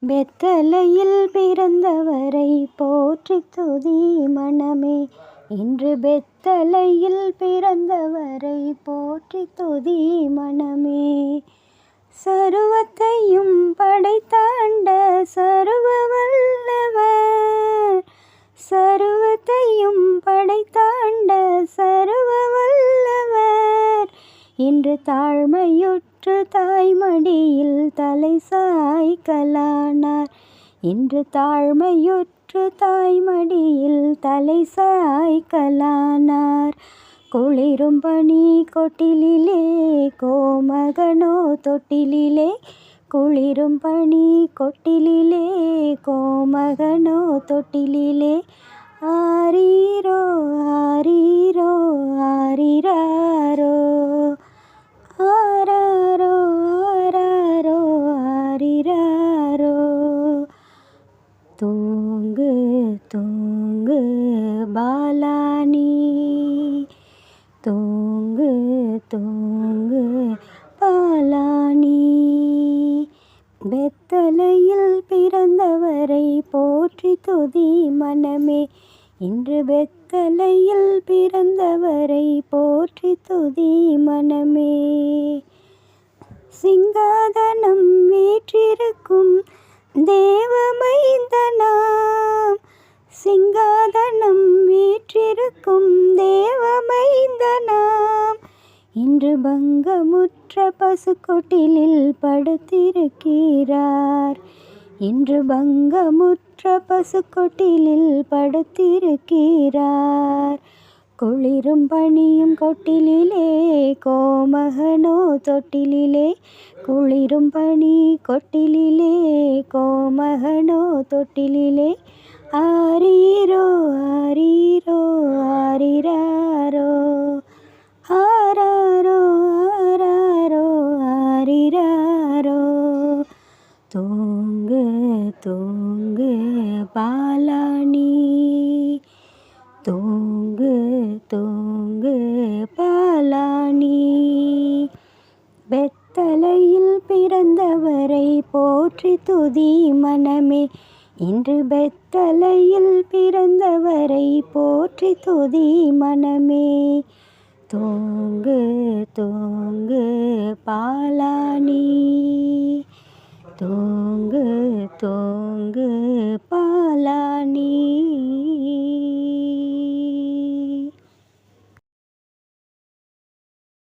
பெத்தலையில் பிறந்தவரை போற்றித் துதி மனமே. இன்று பெத்தலையில் பிறந்தவரை போற்றித் துதி மனமே. சர்வத்தையும் படைத்தாண்ட சர்வ வல்லவர், சர்வத்தையும் படைத்தாண்ட சர்வ வல்லவர், இன்று தாழ்மையுற்று தாய்மடியில் தலை சாய்க்கலானார். இன்று தாழ்மையுற்று தாய்மடியில் தலை சாய்க்கலானார். குளிரும் பனி கொட்டிலிலே கோமகனோ தொட்டிலிலே, குளிரும் பனி கொட்டிலிலே கோமகனோ தொட்டிலிலே. ஆரீரோ ஆரீரோ ஆரிராரோ, ஆராரோ ஆராரோ ஆரிராரோ. தூங்கு தூங்கு பாலானி, தூங்கு தூங்கு பாலானி. பெத்தலையில் பிறந்தவரை போற்றி துதி மனமே. இன்று பெத்தலையில் பிறந்தவரை போற்றி துதி மனமே. சிங்காதனம் வீற்றிருக்கும் தேவமைந்தனாம், சிங்காதனம் வீற்றிருக்கும் தேவமைந்தனாம், இன்று பங்கமுற்ற பசுக்கொட்டிலில் படுத்திருக்கிறார். இன்று பங்கமுற்ற பசுக்கொட்டிலில் படுத்திருக்கிறார். குளிரும் பனியும் கொட்டிலிலே கோமகனோ தொட்டிலிலே, குளிரும் பனி கொட்டிலிலே கோமகனோ தொட்டிலிலே. ஆரீரோ ஆரீரோ ஆரிராரோ, ஆராரோ ஆராரோ ஆரிராரோ. தூங்கு தூங்கு பாலானி, தூங்கு தூங்கு பாலானி. பெத்தலையில் பிறந்தவரை போற்றி துதி மனமே. இன்று பெத்தலையில் பிறந்தவரை போற்றி துதி மனமே. தூங்கு தூங்கு பாலானி, தூங்கு